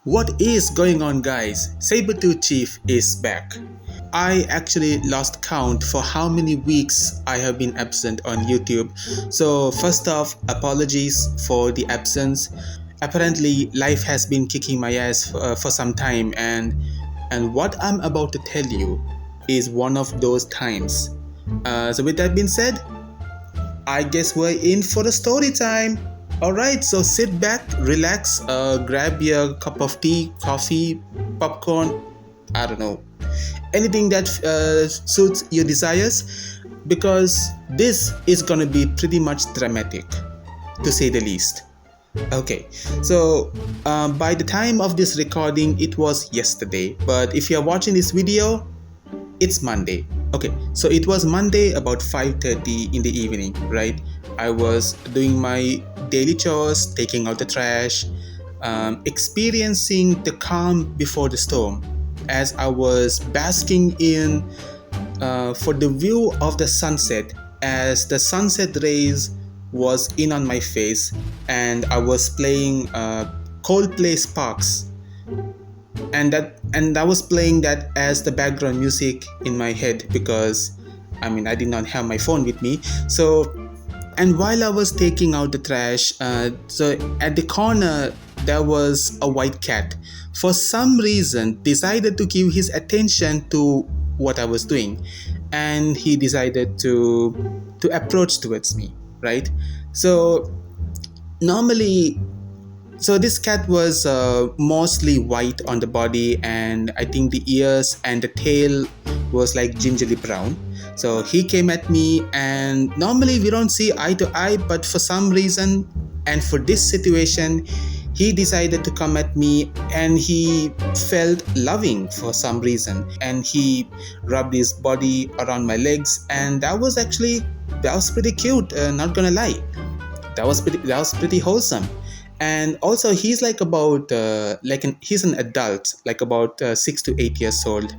What is going on, guys? Saber Chief is back. I actually lost count for how many weeks I have been absent on YouTube. So first off, apologies for the absence. Apparently life has been kicking my ass for some time, and what I'm about to tell you is one of those times. So with that being said, I guess we're in for the story time. Alright, so sit back, relax, grab your cup of tea, coffee, popcorn, I don't know, anything that suits your desires, because this is gonna be pretty much dramatic, to say the least. Okay, so by the time of this recording, it was yesterday, but if you're watching this video, it's Monday. Okay, so it was Monday about 5:30 in the evening, right? I was doing my daily chores, taking out the trash, experiencing the calm before the storm, as I was basking in for the view of the sunset, as the sunset rays was in on my face, and I was playing Coldplay Sparks, and I was playing that as the background music in my head, because I did not have my phone with me. And while I was taking out the trash, so at the corner there was a white cat. For some reason, decided to give his attention to what I was doing, and he decided to approach towards me, right? So normally, so this cat was mostly white on the body, and I think the ears and the tail was like gingerly brown. So he came at me, and normally we don't see eye to eye, but for some reason, and for this situation, he decided to come at me, and he felt loving for some reason, and he rubbed his body around my legs, and that was pretty cute, not gonna lie. That was pretty wholesome. And also he's like about he's an adult, like about 6 to 8 years old.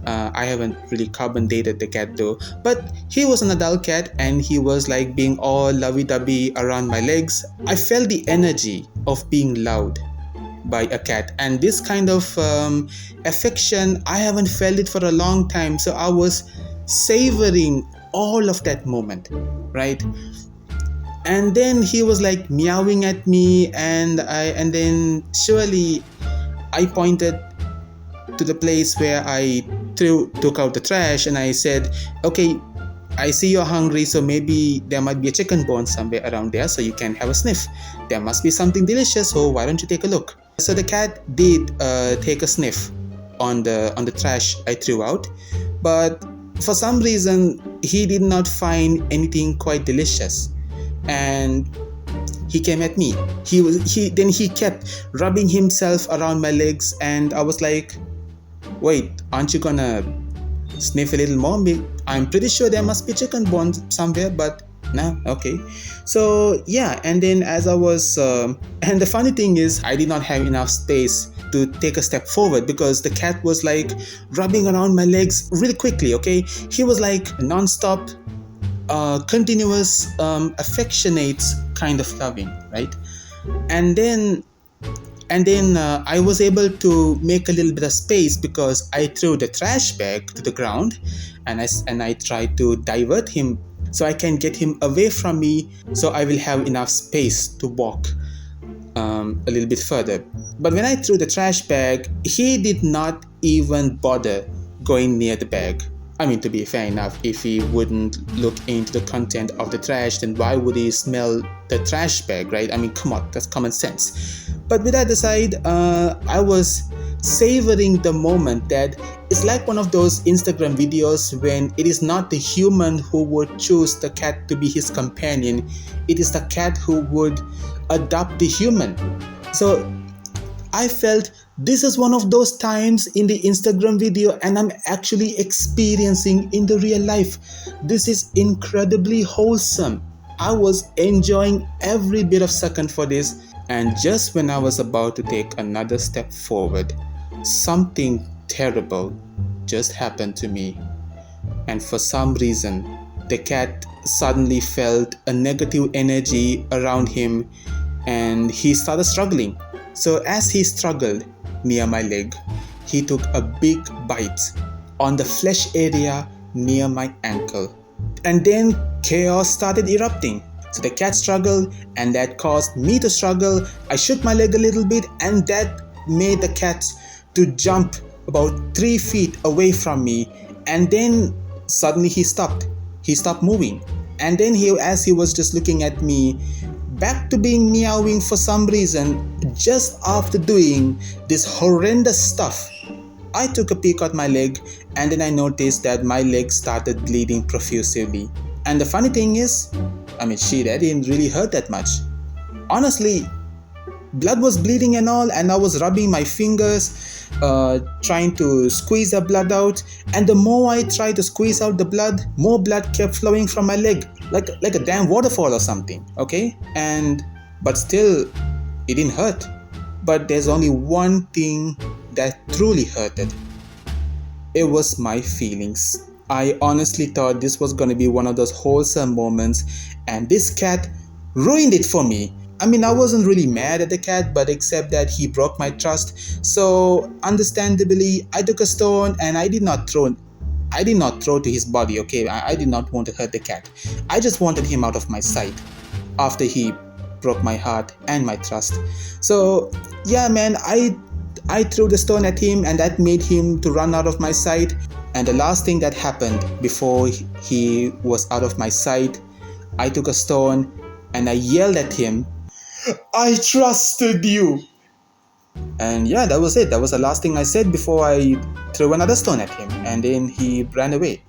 I haven't really carbon dated the cat though, but he was an adult cat, and he was like being all lovey-dovey around my legs. I felt the energy of being loved by a cat, and this kind of affection, I haven't felt it for a long time. So I was savoring all of that moment, right? And then he was like meowing at me, and then surely I pointed to the place where I took out the trash, and I said, okay, I see you're hungry, so maybe there might be a chicken bone somewhere around there, so you can have a sniff. There must be something delicious, so why don't you take a look? So the cat did take a sniff on the trash I threw out, but for some reason he did not find anything quite delicious, and he came at me. Then he kept rubbing himself around my legs, and I was like, wait, aren't you gonna sniff a little more? I'm pretty sure there must be chicken bones somewhere, but no, okay. So yeah, and then as I was and the funny thing is, I did not have enough space to take a step forward, because the cat was like rubbing around my legs really quickly. Okay, he was like non-stop, continuous, affectionate kind of loving, right? And then I was able to make a little bit of space, because I threw the trash bag to the ground, and I tried to divert him so I can get him away from me, so I will have enough space to walk a little bit further. But when I threw the trash bag, he did not even bother going near the bag. To be fair enough, if he wouldn't look into the content of the trash, then why would he smell the trash bag, right? Come on, that's common sense. But with that aside, I was savoring the moment. That it's like one of those Instagram videos when it is not the human who would choose the cat to be his companion, it is the cat who would adopt the human. So I felt this is one of those times in the Instagram video, and I'm actually experiencing in the real life. This is incredibly wholesome. I was enjoying every bit of second for this, and just when I was about to take another step forward, something terrible just happened to me. And for some reason, the cat suddenly felt a negative energy around him, and he started struggling. So as he struggled, near my leg. He took a big bite on the flesh area near my ankle. And then chaos started erupting. So the cat struggled, and that caused me to struggle. I shook my leg a little bit, and that made the cat to jump about 3 feet away from me. And then suddenly he stopped. He stopped moving. And then as he was just looking at me, back to being meowing for some reason, just after doing this horrendous stuff. I took a peek at my leg, and then I noticed that my leg started bleeding profusely. And the funny thing is, that didn't really hurt that much. Honestly, blood was bleeding and all, and I was rubbing my fingers, trying to squeeze the blood out. And the more I tried to squeeze out the blood, more blood kept flowing from my leg, like a damn waterfall or something. Okay, but still, it didn't hurt. But there's only one thing that truly hurted. It was my feelings. I honestly thought this was gonna be one of those wholesome moments, and this cat ruined it for me. I wasn't really mad at the cat, but except that he broke my trust. So understandably, I took a stone and I did not throw to his body. Okay, I did not want to hurt the cat. I just wanted him out of my sight after he broke my heart and my trust. So yeah, man, I threw the stone at him, and that made him to run out of my sight. And the last thing that happened before he was out of my sight, I took a stone and I yelled at him, "I trusted you!" And yeah, that was it. That was the last thing I said before I threw another stone at him, and then he ran away.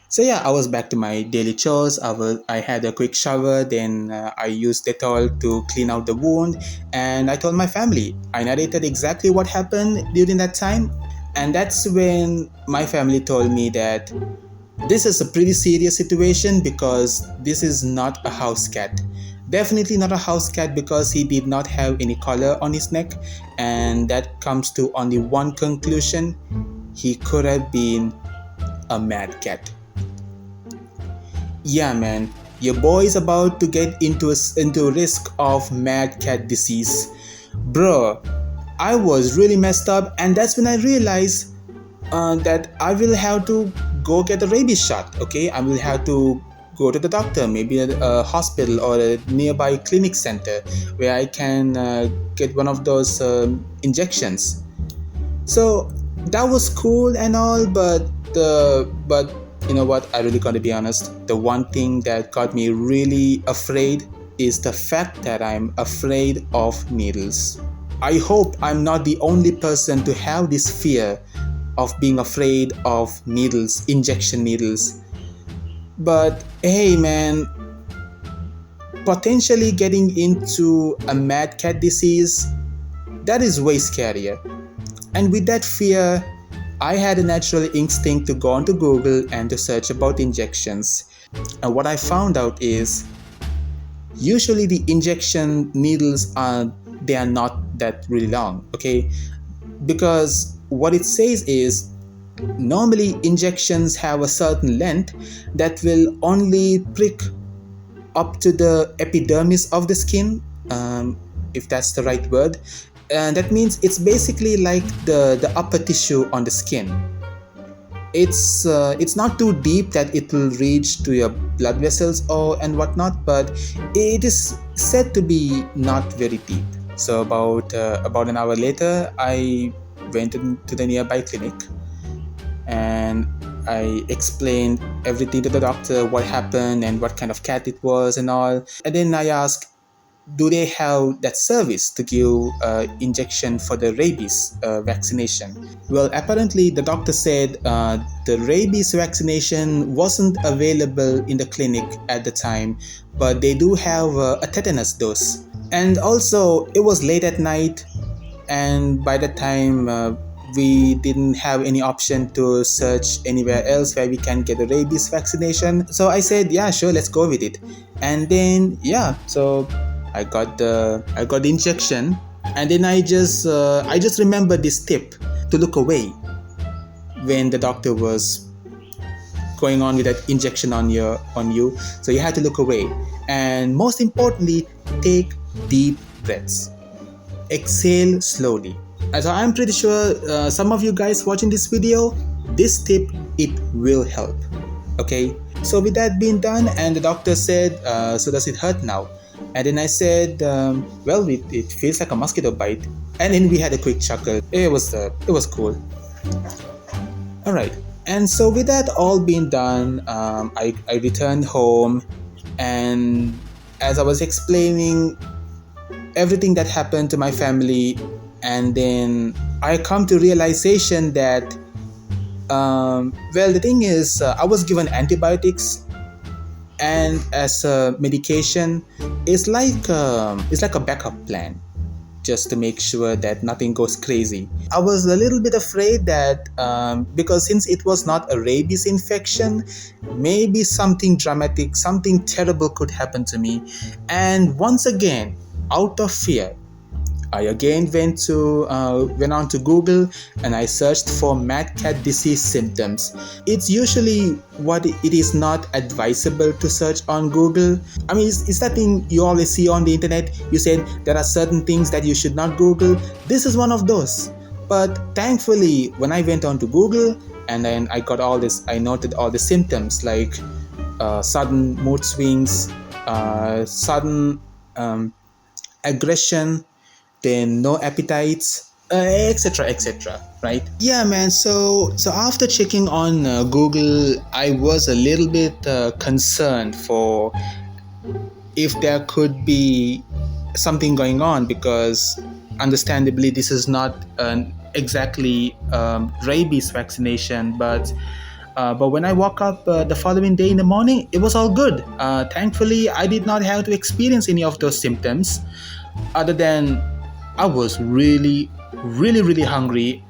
So yeah, I was back to my daily chores. I had a quick shower, then I used Dettol to clean out the wound, and I told my family. I narrated exactly what happened during that time, and that's when my family told me that this is a pretty serious situation because this is not a house cat. Definitely not a house cat because he did not have any collar on his neck, and that comes to only one conclusion: he could have been a mad cat. Yeah, man, your boy is about to get into risk of mad cat disease. Bro, I was really messed up, and that's when I realized that I will have to go get a rabies shot. Okay, I will have to go to the doctor, maybe a hospital or a nearby clinic center where I can get one of those injections. So that was cool and all, but you know what? I really gotta be honest. The one thing that got me really afraid is the fact that I'm afraid of needles. I hope I'm not the only person to have this fear of being afraid of needles, injection needles. But hey, man, potentially getting into a mad cat disease, that is way scarier. And with that fear, I had a natural instinct to go onto Google and to search about injections. And what I found out is usually the injection needles are not that really long, okay? Because what it says is normally injections have a certain length that will only prick up to the epidermis of the skin, if that's the right word. And that means it's basically like the upper tissue on the skin. It's not too deep that it will reach to your blood vessels and whatnot, but it is said to be not very deep. So about an hour later, I went to the nearby clinic and I explained everything to the doctor, what happened and what kind of cat it was and all. And then I asked, do they have that service to give injection for the rabies vaccination? Well, apparently the doctor said the rabies vaccination wasn't available in the clinic at the time, but they do have a tetanus dose. And also, it was late at night, and by the time we didn't have any option to search anywhere else where we can get a rabies vaccination. So I said, yeah, sure, let's go with it. And then, yeah, so I got the injection, and then I just remember this tip to look away when the doctor was going on with that injection on you. So you had to look away, and most importantly, take deep breaths. Exhale slowly. And so I'm pretty sure some of you guys watching this video, this tip, it will help. Okay, so with that being done, and the doctor said, so does it hurt now? And then I said, well, it feels like a mosquito bite. And then we had a quick chuckle. It was cool. All right. And so with that all being done, I returned home, and as I was explaining everything that happened to my family, and then I come to realization that well, the thing is, I was given antibiotics, and as a medication, it's like a backup plan, just to make sure that nothing goes crazy. I was a little bit afraid that because since it was not a rabies infection, maybe something dramatic, something terrible could happen to me. And once again, out of fear, I again went on to Google, and I searched for mad cat disease symptoms. It's usually what it is not advisable to search on Google. I mean, it's that thing you always see on the internet. You said there are certain things that you should not Google. This is one of those. But thankfully, when I went on to Google, and then I got all this, I noted all the symptoms like sudden mood swings, sudden aggression, then no appetites, etc, etc, right? Yeah, man. So after checking on Google, I was a little bit concerned for if there could be something going on, because understandably this is not an exactly rabies vaccination, but when I woke up the following day in the morning, it was all good. Thankfully, I did not have to experience any of those symptoms, other than I was really, really, really hungry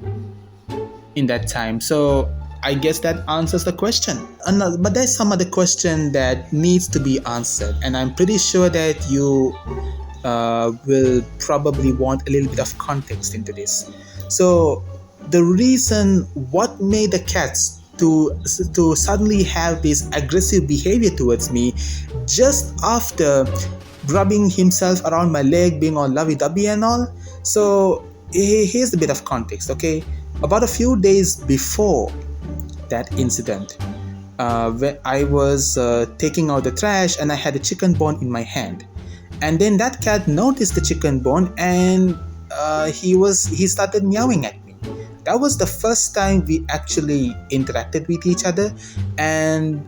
in that time. So I guess that answers the question. But there's some other question that needs to be answered, and I'm pretty sure that you will probably want a little bit of context into this. So the reason what made the cats to suddenly have this aggressive behavior towards me just after rubbing himself around my leg, being all lovey-dovey and all. So here's a bit of context, okay? About a few days before that incident, when I was taking out the trash, and I had a chicken bone in my hand, and then that cat noticed the chicken bone, and he started meowing at me. That was the first time we actually interacted with each other, and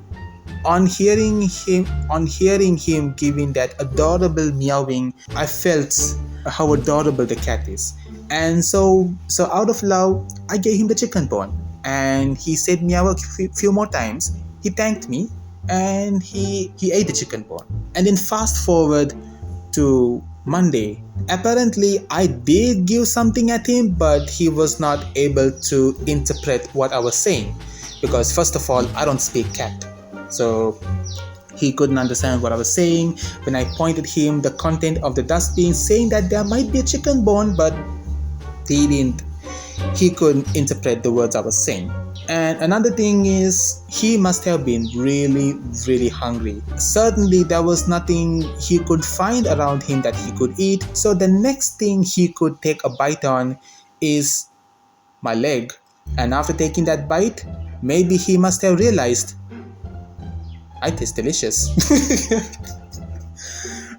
on hearing him giving that adorable meowing, I felt how adorable the cat is. And so out of love, I gave him the chicken bone, and he said meow a few more times. He thanked me, and he ate the chicken bone. And then fast forward to Monday. Apparently, I did give something at him, but he was not able to interpret what I was saying, because first of all, I don't speak cat. So he couldn't understand what I was saying when I pointed him the content of the dustbin, saying that there might be a chicken bone, but he couldn't interpret the words I was saying. And another thing is, he must have been really, really hungry. Certainly there was nothing he could find around him that he could eat. So the next thing he could take a bite on is my leg. And after taking that bite, maybe he must have realized I taste delicious.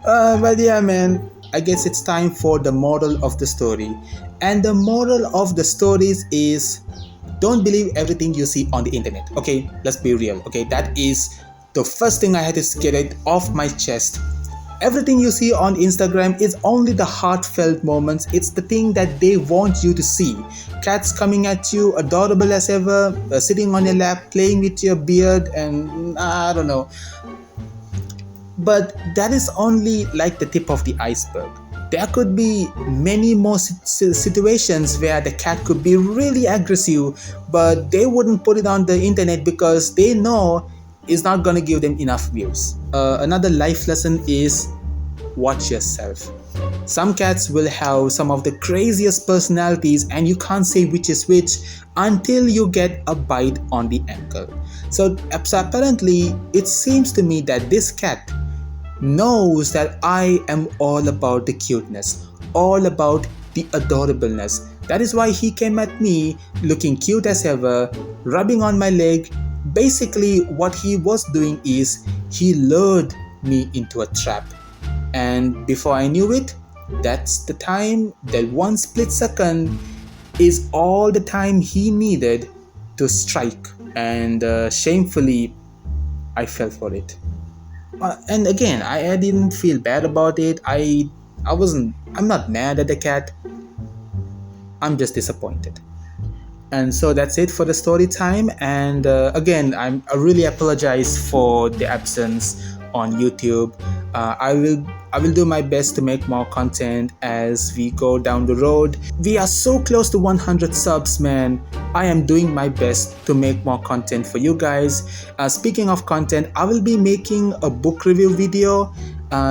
But yeah, man, I guess it's time for the moral of the story. And the moral of the stories is, don't believe everything you see on the internet. Okay, let's be real. Okay, that is the first thing I had to get it off my chest. Everything you see on Instagram is only the heartfelt moments. It's the thing that they want you to see. Cats coming at you, adorable as ever, sitting on your lap, playing with your beard, and I don't know. But that is only like the tip of the iceberg. There could be many more situations where the cat could be really aggressive, but they wouldn't put it on the internet because they know it's not going to give them enough views. Another life lesson is, watch yourself. Some cats will have some of the craziest personalities, and you can't say which is which until you get a bite on the ankle. So apparently, it seems to me that this cat knows that I am all about the cuteness, all about the adorableness. That is why he came at me looking cute as ever, rubbing on my leg. Basically, what he was doing is he lured me into a trap. And before I knew it, that's the time, that one split second is all the time he needed to strike. And shamefully, I fell for it. And again, I didn't feel bad about it. I'm not mad at the cat. I'm just disappointed. And so that's it for the story time. And again, I really apologize for the absence on YouTube. I will do my best to make more content as we go down the road. We are so close to 100 subs, man. I am doing my best to make more content for you guys. Speaking of content, I will be making a book review video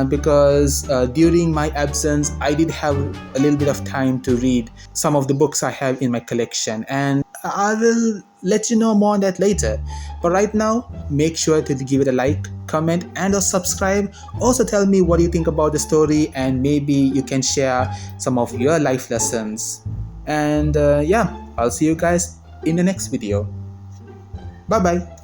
because during my absence, I did have a little bit of time to read some of the books I have in my collection, and I will let you know more on that later. But right now, make sure to give it a like, comment, and or subscribe. Also tell me what you think about the story, and maybe you can share some of your life lessons. And yeah, I'll see you guys in the next video. Bye bye.